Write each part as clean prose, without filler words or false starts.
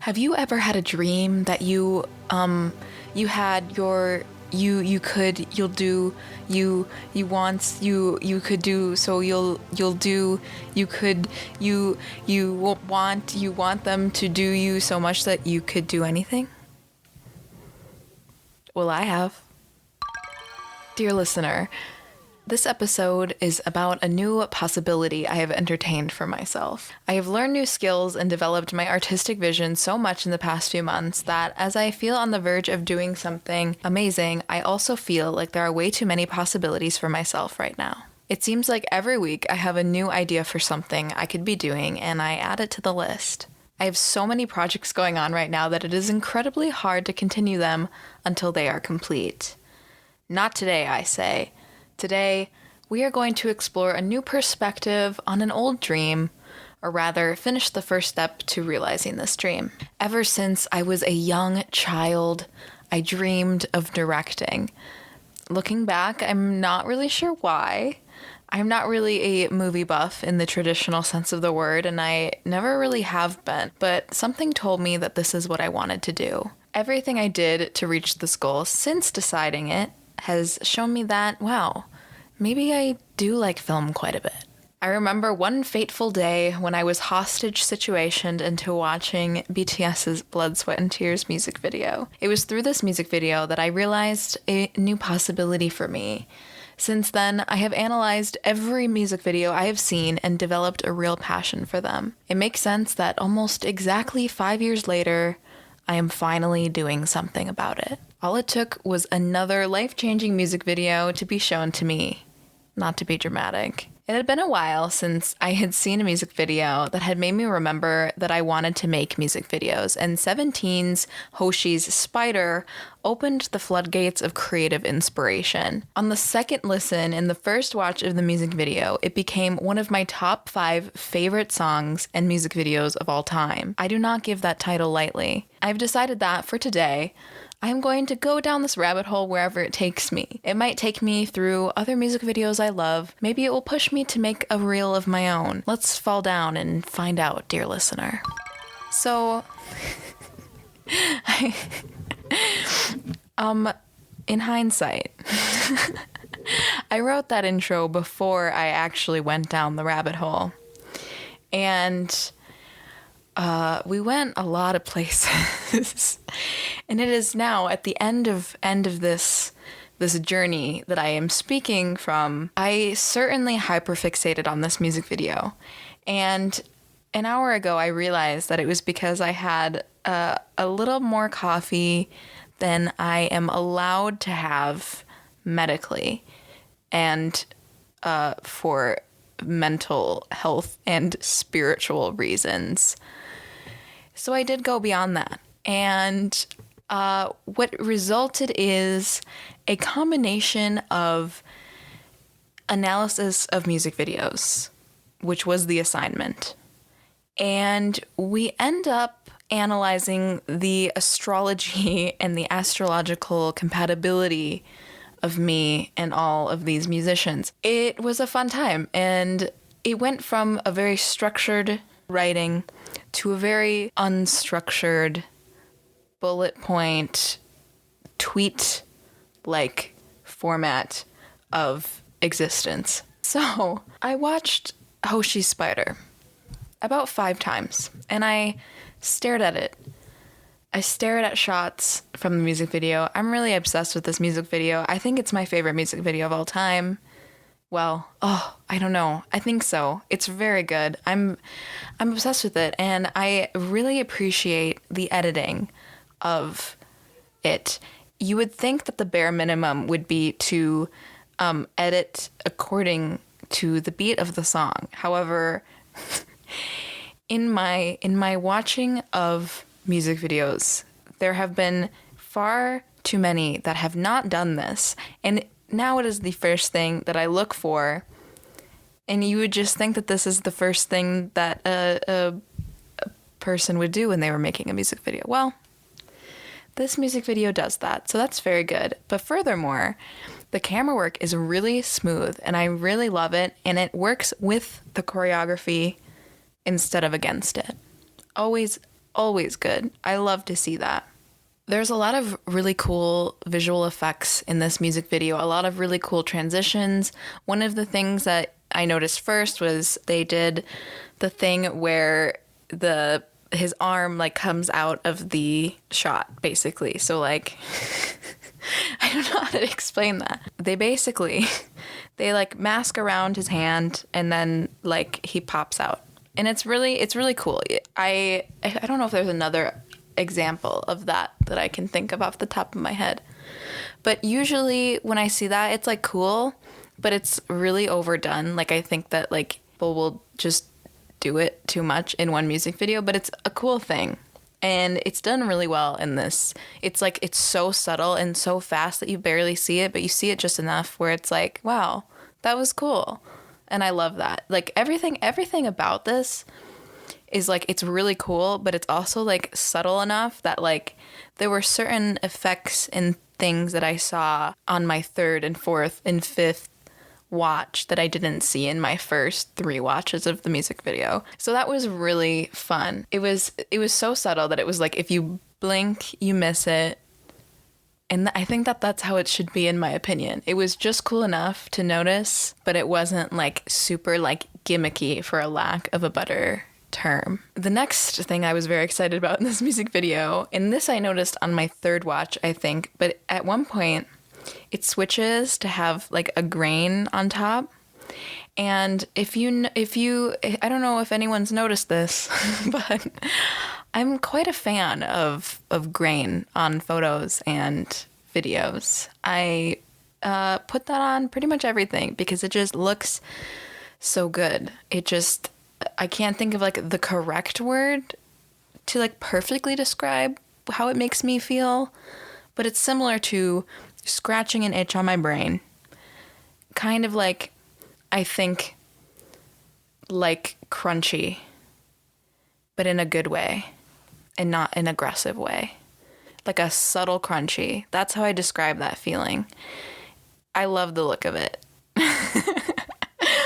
Have you ever had a dream that you had your you could you'll do you wants you could do so you'll do you could you want them to do you so much that you could do anything? Well, I have. Dear listener, this episode is about a new possibility I have entertained for myself. I have learned new skills and developed my artistic vision so much in the past few months that as I feel on the verge of doing something amazing, I also feel like there are way too many possibilities for myself right now. It seems like every week I have a new idea for something I could be doing and I add it to the list. I have so many projects going on right now that it is incredibly hard to continue them until they are complete. Not today, I say. Today, we are going to explore a new perspective on an old dream, or rather, finish the first step to realizing this dream. Ever since I was a young child, I dreamed of directing. Looking back, I'm not really sure why. I'm not really a movie buff in the traditional sense of the word, and I never really have been, but something told me that this is what I wanted to do. Everything I did to reach this goal since deciding it has shown me that, wow, maybe I do like film quite a bit. I remember one fateful day when I was hostage situationed into watching BTS's Blood, Sweat, and Tears music video. It was through this music video that I realized a new possibility for me. Since then, I have analyzed every music video I have seen and developed a real passion for them. It makes sense that almost exactly 5 years later, I am finally doing something about it. All it took was another life-changing music video to be shown to me. Not to be dramatic. It had been a while since I had seen a music video that had made me remember that I wanted to make music videos, and 17's Hoshi's Spider opened the floodgates of creative inspiration. On the second listen and the first watch of the music video, it became one of my top 5 favorite songs and music videos of all time. I do not give that title lightly. I've decided that, for today, I'm going to go down this rabbit hole wherever it takes me. It might take me through other music videos I love. Maybe it will push me to make a reel of my own. Let's fall down and find out, dear listener. So, in hindsight, I wrote that intro before I actually went down the rabbit hole. And we went a lot of places. And it is now at the end of this journey that I am speaking from. I certainly hyperfixated on this music video. And an hour ago, I realized that it was because I had a little more coffee than I am allowed to have medically and for mental health and spiritual reasons. So I did go beyond that. And what resulted is a combination of analysis of music videos, which was the assignment. And we end up analyzing the astrology and the astrological compatibility of me and all of these musicians. It was a fun time, and it went from a very structured writing to a very unstructured bullet point tweet-like format of existence. So I watched Hoshi Spider about 5 times, and I stared at it. I stared at shots from the music video. I'm really obsessed with this music video. I think it's my favorite music video of all time. Well, I don't know. I think so. It's very good. I'm obsessed with it, and I really appreciate the editing of it. You would think that the bare minimum would be to edit according to the beat of the song. However, in my watching of music videos, there have been far too many that have not done this, and now it is the first thing that I look for, and you would just think that this is the first thing that a person would do when they were making a music video. Well, this music video does that, so that's very good. But furthermore, the camera work is really smooth, and I really love it, and it works with the choreography instead of against it. Always always good. I love to see that. There's a lot of really cool visual effects in this music video, a lot of really cool transitions. One of the things that I noticed first was they did the thing where his arm like comes out of the shot, basically. So like I don't know how to explain that. They like mask around his hand and then like he pops out. And it's really cool. I don't know if there's another example of that I can think of off the top of my head. But usually when I see that, it's like cool, but it's really overdone. Like I think that like people will just do it too much in one music video, but it's a cool thing. And it's done really well in this. It's like it's so subtle and so fast that you barely see it, but you see it just enough where it's like, wow, that was cool. And I love that. Like everything about this is like, it's really cool, but it's also like subtle enough that like there were certain effects and things that I saw on my third and fourth and fifth watch that I didn't see in my first 3 watches of the music video. So that was really fun. It was so subtle that it was like if you blink, you miss it. And I think that that's how it should be, in my opinion. It was just cool enough to notice, but it wasn't like super like gimmicky, for a lack of a better term. The next thing I was very excited about in this music video, and this I noticed on my third watch, I think, but at one point it switches to have like a grain on top. And if you, I don't know if anyone's noticed this, but I'm quite a fan of grain on photos and videos. I put that on pretty much everything because it just looks so good. I can't think of like the correct word to like perfectly describe how it makes me feel, but it's similar to scratching an itch on my brain. Kind of like, I think, like crunchy, but in a good way and not an aggressive way. Like a subtle crunchy. That's how I describe that feeling. I love the look of it.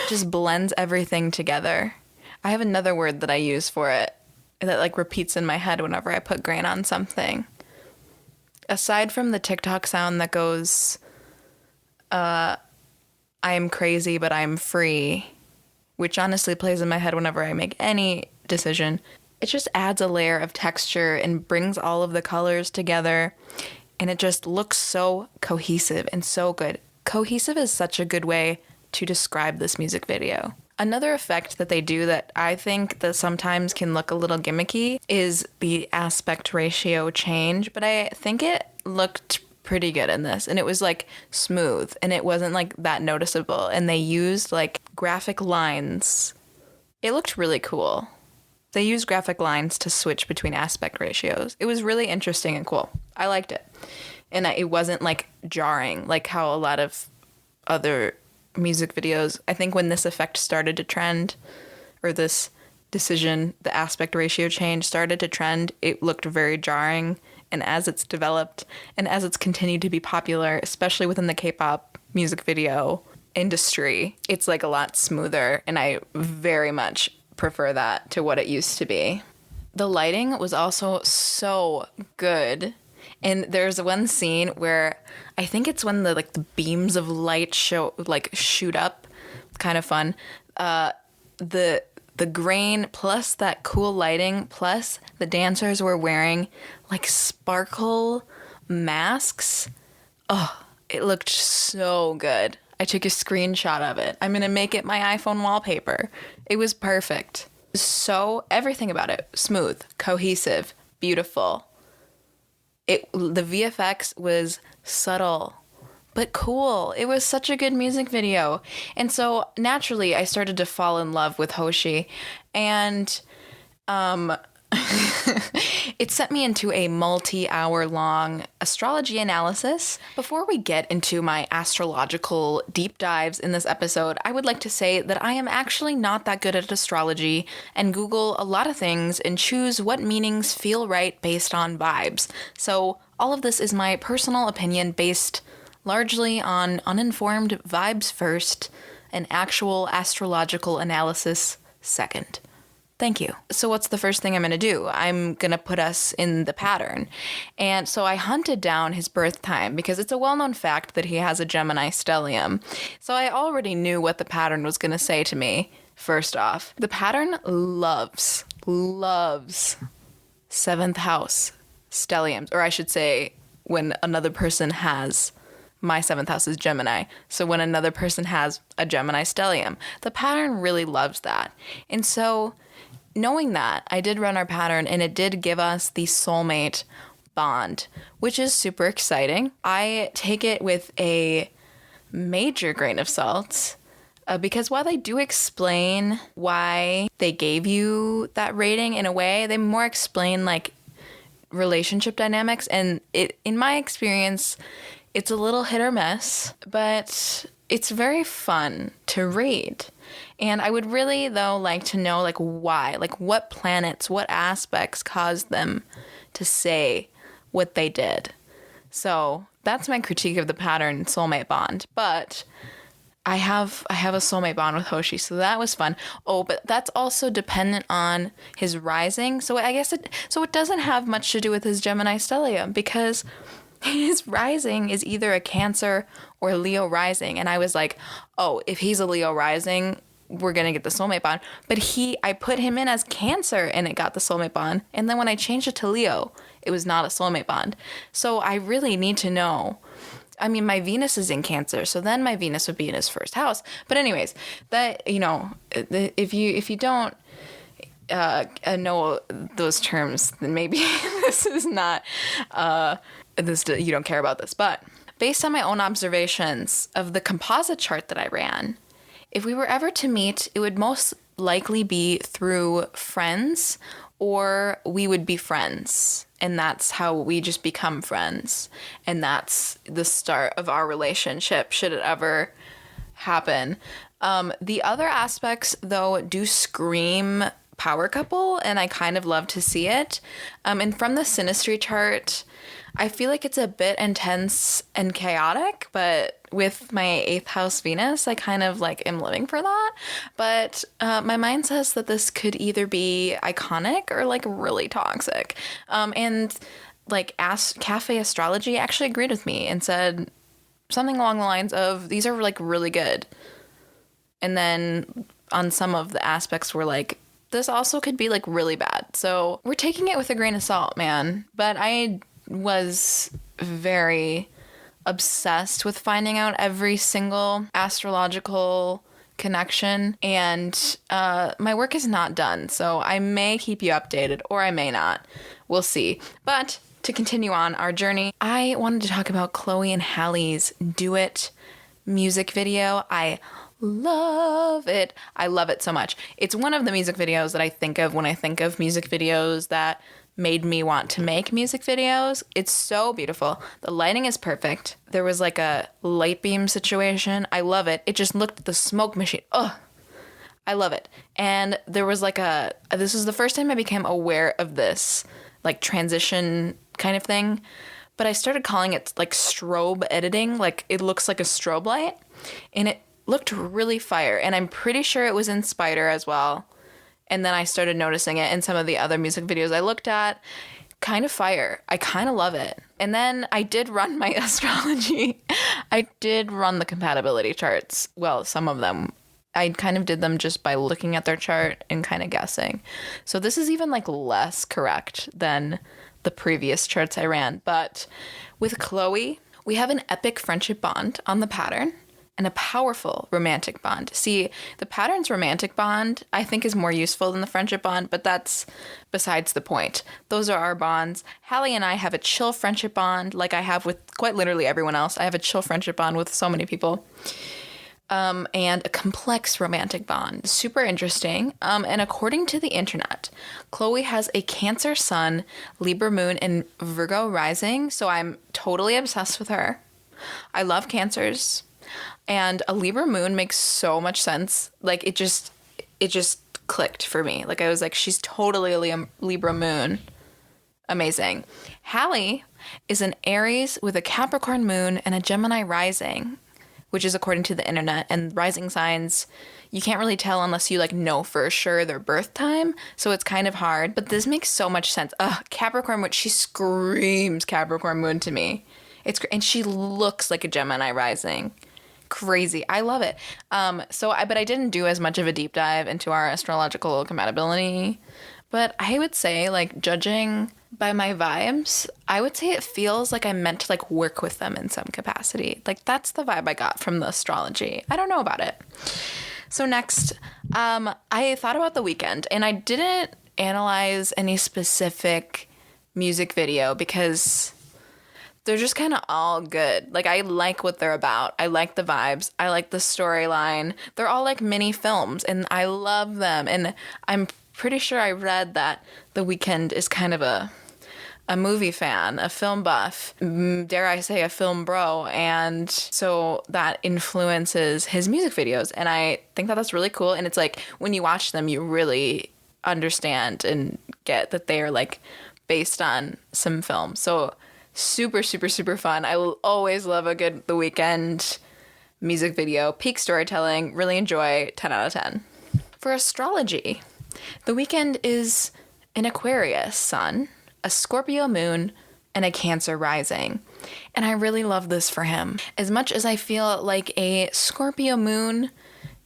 Just blends everything together. I have another word that I use for it that like repeats in my head whenever I put grain on something. Aside from the TikTok sound that goes, I am crazy, but I'm free, which honestly plays in my head whenever I make any decision. It just adds a layer of texture and brings all of the colors together, and it just looks so cohesive and so good. Cohesive is such a good way to describe this music video. Another effect that they do that I think that sometimes can look a little gimmicky is the aspect ratio change, but I think it looked pretty good in this, and it was like smooth and it wasn't like that noticeable, and they used like graphic lines. It looked really cool. They used graphic lines to switch between aspect ratios. It was really interesting and cool. I liked it. And it wasn't like jarring like how a lot of other music videos, I think when this effect started to trend, or this decision, the aspect ratio change started to trend, it looked very jarring. And as it's developed and as it's continued to be popular, especially within the K-pop music video industry, it's like a lot smoother, and I very much prefer that to what it used to be. The lighting was also so good. And there's one scene where I think it's when the beams of light shoot up. It's kind of fun. The grain plus that cool lighting plus the dancers were wearing like sparkle masks. Oh, it looked so good. I took a screenshot of it. I'm going to make it my iPhone wallpaper. It was perfect. So everything about it, smooth, cohesive, beautiful. The VFX was subtle, but cool. It was such a good music video. And so naturally I started to fall in love with Hoshi, and it sent me into a multi-hour long astrology analysis. Before we get into my astrological deep dives in this episode, I would like to say that I am actually not that good at astrology and Google a lot of things and choose what meanings feel right based on vibes. So all of this is my personal opinion based largely on uninformed vibes first and actual astrological analysis second. Thank you. So what's the first thing I'm going to do? I'm going to put us in the pattern. And so I hunted down his birth time because it's a well-known fact that he has a Gemini stellium. So I already knew what the pattern was going to say to me, first off. The pattern loves 7th house stelliums, or I should say when another person has, my 7th house is Gemini. So when another person has a Gemini stellium, the pattern really loves that. And so knowing that, I did run our pattern and it did give us the soulmate bond, which is super exciting. I take it with a major grain of salt because while they do explain why they gave you that rating in a way, they more explain like relationship dynamics. And in my experience, it's a little hit or miss, but it's very fun to read. And I would really, though, like to know, like, why, like, what planets, what aspects caused them to say what they did. So that's my critique of the pattern soulmate bond. But I have a soulmate bond with Hoshi, so that was fun. Oh, but that's also dependent on his rising. So I guess it doesn't have much to do with his Gemini stellium because his rising is either a Cancer or Leo rising. And I was like, oh, if he's a Leo rising, we're going to get the soulmate bond. But I put him in as Cancer and it got the soulmate bond. And then when I changed it to Leo, it was not a soulmate bond. So I really need to know. I mean, my Venus is in Cancer, so then my Venus would be in his first house. But anyways, that, if you don't know those terms, then maybe this is not, you don't care about this. But based on my own observations of the composite chart that I ran, if we were ever to meet, it would most likely be through friends, or we would be friends. And that's how we just become friends. And that's the start of our relationship, should it ever happen. The other aspects, though, do scream power couple, and I kind of love to see it. And from the synastry chart, I feel like it's a bit intense and chaotic, but with my 8th house Venus, I kind of like am living for that. But my mind says that this could either be iconic or like really toxic. And like Cafe Astrology actually agreed with me and said something along the lines of, these are like really good. And then on some of the aspects were like, this also could be like really bad. So we're taking it with a grain of salt, man. But I was very obsessed with finding out every single astrological connection, and my work is not done, so I may keep you updated or I may not. We'll see. But to continue on our journey, I wanted to talk about Chloe and Halle's Do It music video. I love it. I love it so much. It's one of the music videos that I think of when I think of music videos that made me want to make music videos. It's so beautiful. The lighting is perfect. There was like a light beam situation. I love it. It just looked at the smoke machine. Ugh. I love it. And there was like this was the first time I became aware of this like transition kind of thing. But I started calling it like strobe editing. Like it looks like a strobe light. And it looked really fire. And I'm pretty sure it was in Spider as well. And then I started noticing it in some of the other music videos I looked at. Kind of fire. I kind of love it. And then I did run my astrology. I did run the compatibility charts. Well, some of them. I kind of did them just by looking at their chart and kind of guessing. So this is even like less correct than the previous charts I ran. But with Chloe, we have an epic friendship bond on the pattern. And a powerful romantic bond. See, the pattern's romantic bond, I think, is more useful than the friendship bond, but that's besides the point. Those are our bonds. Halle and I have a chill friendship bond, like I have with quite literally everyone else. I have a chill friendship bond with so many people. And a complex romantic bond. Super interesting. And according to the internet, Chloe has a Cancer sun, Libra moon, and Virgo rising, so I'm totally obsessed with her. I love Cancers. And a Libra moon makes so much sense. Like, it just clicked for me. Like, I was like, she's totally a Libra moon. Amazing. Halle is an Aries with a Capricorn moon and a Gemini rising. which is according to the internet. And rising signs, you can't really tell unless you like know for sure their birth time. So it's kind of hard, but this makes so much sense. Capricorn Moon, she screams Capricorn Moon to me. And she looks like a Gemini rising. Crazy. I love it. But I didn't do as much of a deep dive into our astrological compatibility. But I would say, like, judging by my vibes, I would say it feels like I'm meant to, like, work with them in some capacity. Like, that's the vibe I got from the astrology. I don't know about it. So next, I thought about The Weeknd, and I didn't analyze any specific music video because they're just kind of all good. Like, I like what they're about. I like the vibes. I like the storyline. They're all like mini films, and I love them. And I'm pretty sure I read that The Weeknd is kind of a movie fan, a film buff, dare I say a film bro, and so that influences his music videos. And I think that that's really cool. And it's like when you watch them, you really understand and get that they are like based on some film. So super, super, super fun. I will always love a good The Weeknd music video. Peak storytelling. Really enjoy. 10 out of 10. For astrology, The Weeknd is an Aquarius sun, a Scorpio moon, and a Cancer rising. And I really love this for him. As much as I feel like a Scorpio moon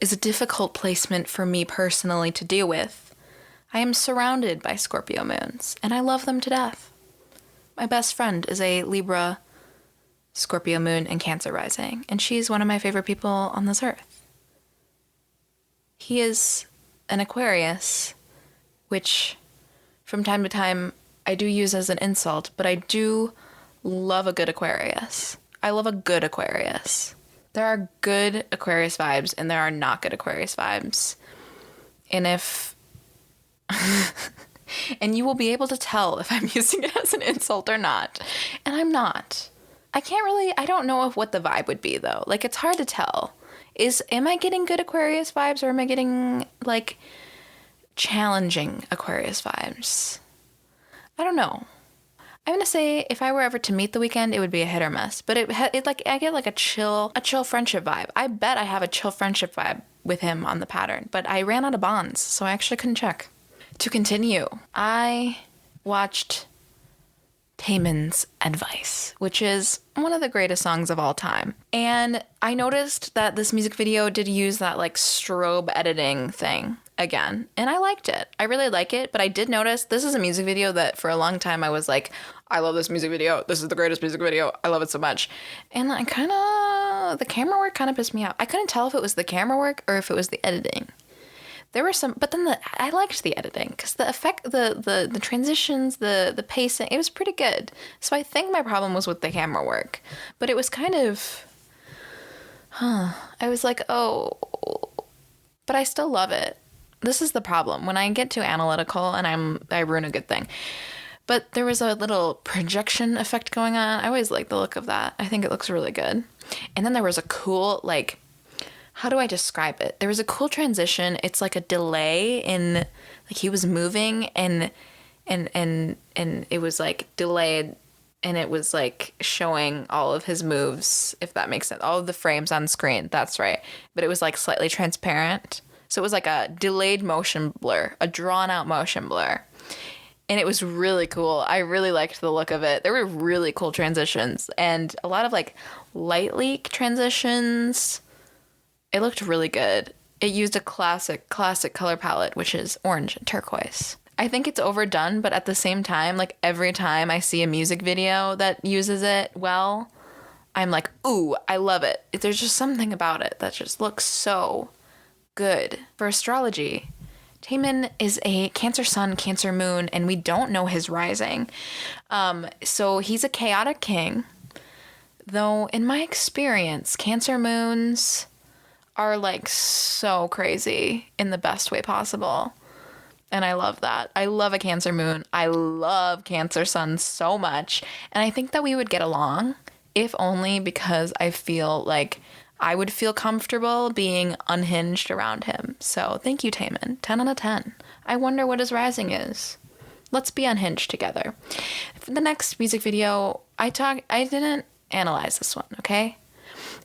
is a difficult placement for me personally to deal with, I am surrounded by Scorpio moons, and I love them to death. My best friend is a Libra, Scorpio moon, and Cancer rising, and she's one of my favorite people on this earth. He is an Aquarius, which from time to time I do use as an insult, but I do love a good Aquarius. I love a good Aquarius. There are good Aquarius vibes and there are not good Aquarius vibes. And and you will be able to tell if I'm using it as an insult or not. And I'm not. I don't know what the vibe would be though. Like, it's hard to tell. Am I getting good Aquarius vibes or am I getting like challenging Aquarius vibes? I don't know. I'm gonna say if I were ever to meet The Weeknd, it would be a hit or miss. But I get like a chill friendship vibe. I bet I have a chill friendship vibe with him on the pattern. But I ran out of bonds, so I actually couldn't check. To continue, I watched Taemin's Advice, which is one of the greatest songs of all time. And I noticed that this music video did use that like strobe editing thing again. And I liked it. I really like it. But I did notice this is a music video that for a long time I was like, I love this music video. This is the greatest music video. I love it so much. And the camera work kind of pissed me off. I couldn't tell if it was the camera work or if it was the editing. There were some, but then I liked the editing because the effect, the transitions, the pacing, it was pretty good. So I think my problem was with the camera work, but it was kind of, I was like, oh, but I still love it. This is the problem. When I get too analytical and I ruin a good thing. But there was a little projection effect going on. I always like the look of that. I think it looks really good. And then there was a cool, like, how do I describe it? There was a cool transition. It's like a delay in, like, he was moving and it was like delayed and it was like showing all of his moves, if that makes sense. All of the frames on screen. That's right. But it was like slightly transparent. So it was like a delayed motion blur, a drawn out motion blur. And it was really cool. I really liked the look of it. There were really cool transitions and a lot of like light leak transitions. It looked really good. It used a classic color palette, which is orange and turquoise. I think it's overdone, but at the same time, like every time I see a music video that uses it well, I'm like, ooh, I love it. There's just something about it that just looks so good. For astrology, Taemin is a Cancer sun, Cancer moon, and we don't know his rising. So he's a chaotic king, though in my experience, Cancer moons are like so crazy in the best way possible. And I love that. I love a Cancer moon. I love Cancer sun so much. And I think that we would get along, if only because I feel like I would feel comfortable being unhinged around him. So thank you, Taemin. 10 out of 10. I wonder what his rising is. Let's be unhinged together. For the next music video, I didn't analyze this one, okay?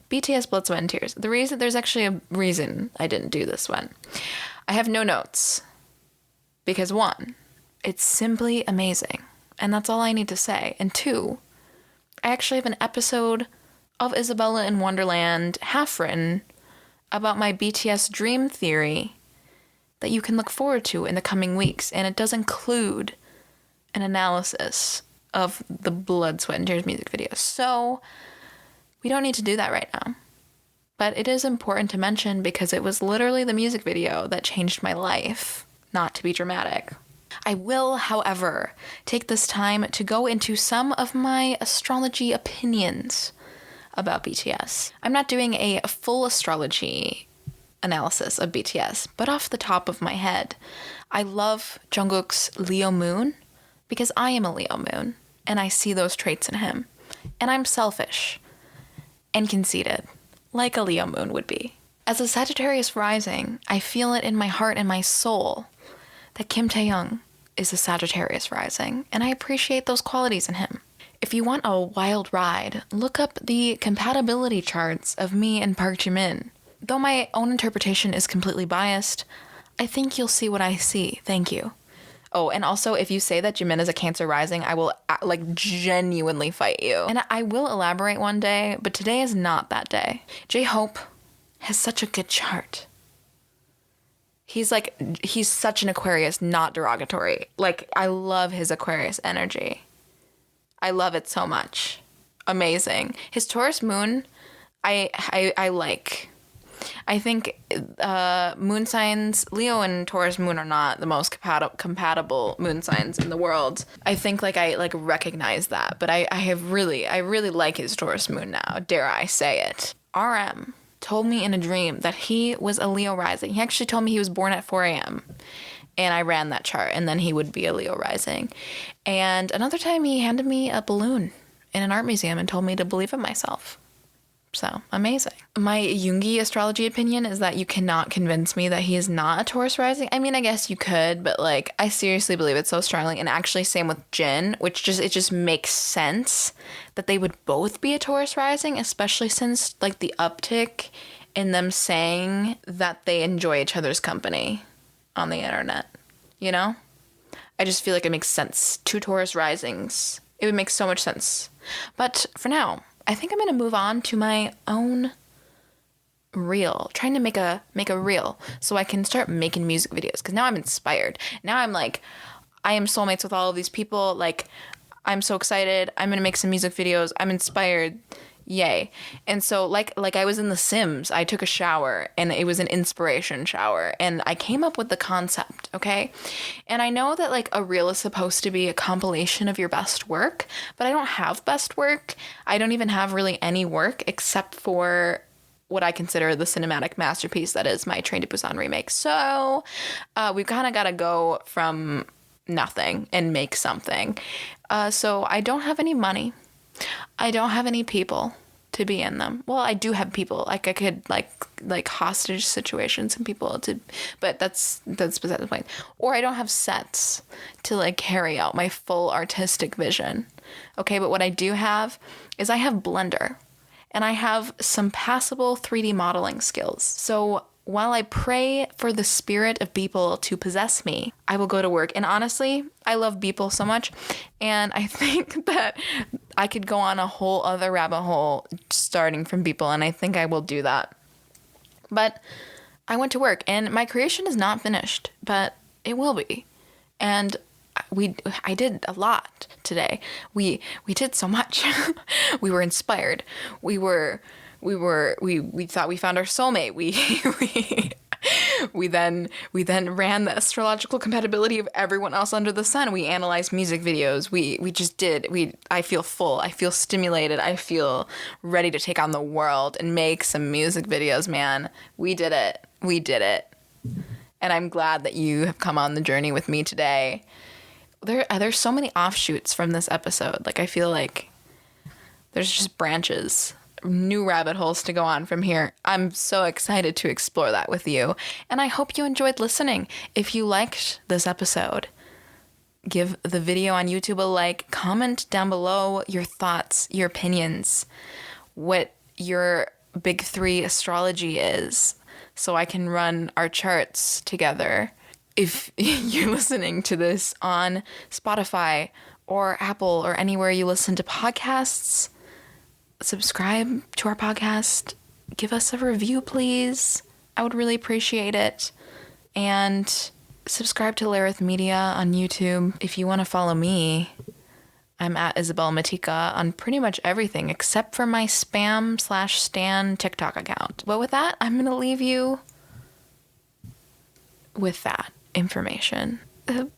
BTS Blood, Sweat, and Tears. There's actually a reason I didn't do this one. I have no notes. Because 1, it's simply amazing. And that's all I need to say. And 2, I actually have an episode of Isabella in Wonderland, half written, about my BTS dream theory that you can look forward to in the coming weeks. And it does include an analysis of the Blood, Sweat, and Tears music video. So we don't need to do that right now. But it is important to mention because it was literally the music video that changed my life, not to be dramatic. I will, however, take this time to go into some of my astrology opinions about BTS. I'm not doing a full astrology analysis of BTS, but off the top of my head, I love Jungkook's Leo moon because I am a Leo moon and I see those traits in him. And I'm selfish and conceited, like a Leo moon would be. As a Sagittarius rising, I feel it in my heart and my soul that Kim Taehyung is a Sagittarius rising, and I appreciate those qualities in him. If you want a wild ride, look up the compatibility charts of me and Park Jimin. Though my own interpretation is completely biased, I think you'll see what I see. Thank you. Oh, and also, if you say that Jimin is a Cancer rising, I will, genuinely fight you. And I will elaborate one day, but today is not that day. J-Hope has such a good chart. He's such an Aquarius, not derogatory. I love his Aquarius energy. I love it so much. Amazing. His Taurus moon, I like. I think moon signs, Leo and Taurus moon are not the most compatible moon signs in the world. I think I recognize that, but I really like his Taurus moon now. Dare I say it? RM told me in a dream that he was a Leo rising. He actually told me he was born at 4 a.m. And I ran that chart, and then he would be a Leo rising. And another time he handed me a balloon in an art museum and told me to believe in myself. So, amazing. My Jungi astrology opinion is that you cannot convince me that he is not a Taurus rising. I mean, I guess you could, but I seriously believe it so strongly. And actually, same with Jin, it just makes sense that they would both be a Taurus rising, especially since the uptick in them saying that they enjoy each other's company on the internet. You know? I just feel like it makes sense. 2 Taurus risings. It would make so much sense. But for now, I think I'm going to move on to my own reel, trying to make a reel so I can start making music videos, because now I'm inspired. Now I'm I am soulmates with all of these people. I'm so excited. I'm going to make some music videos. I'm inspired. Yay. And so like I was in The Sims, I took a shower and it was an inspiration shower and I came up with the concept, okay? And I know that a reel is supposed to be a compilation of your best work, but I don't have best work. I don't even have really any work except for what I consider the cinematic masterpiece that is my Train to Busan remake. So we've kind of got to go from nothing and make something. So I don't have any money. I don't have any people to be in them. Well, I do have people. I could hostage situations and people to, but that's beside the point. Or I don't have sets to carry out my full artistic vision. Okay, but what I do have is I have Blender and I have some passable 3D modeling skills. So while I pray for the spirit of Beeple to possess me, I will go to work. And honestly, I love Beeple so much. And I think that I could go on a whole other rabbit hole starting from Beeple. And I think I will do that. But I went to work and my creation is not finished, but it will be. And I did a lot today. We did so much. We were inspired. We thought we found our soulmate. We then ran the astrological compatibility of everyone else under the sun. We analyzed music videos. We just did. I feel full. I feel stimulated. I feel ready to take on the world and make some music videos, man. We did it. We did it. And I'm glad that you have come on the journey with me today. There's so many offshoots from this episode. I feel like there's just branches, new rabbit holes to go on from here. I'm so excited to explore that with you. And I hope you enjoyed listening. If you liked this episode, give the video on YouTube a like, comment down below your thoughts, your opinions, what your big three astrology is so I can run our charts together. If you're listening to this on Spotify or Apple or anywhere you listen to podcasts, subscribe to our podcast. Give us a review, please. I would really appreciate it. And subscribe to Lareth Media on YouTube. If you want to follow me, I'm at Isabella Matika on pretty much everything except for my spam/stan TikTok account. But with that, I'm going to leave you with that information.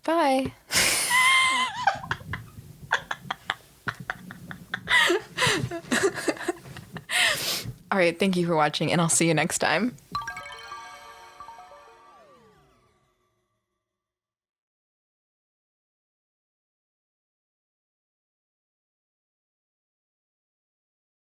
Bye. All right, thank you for watching, and I'll see you next time.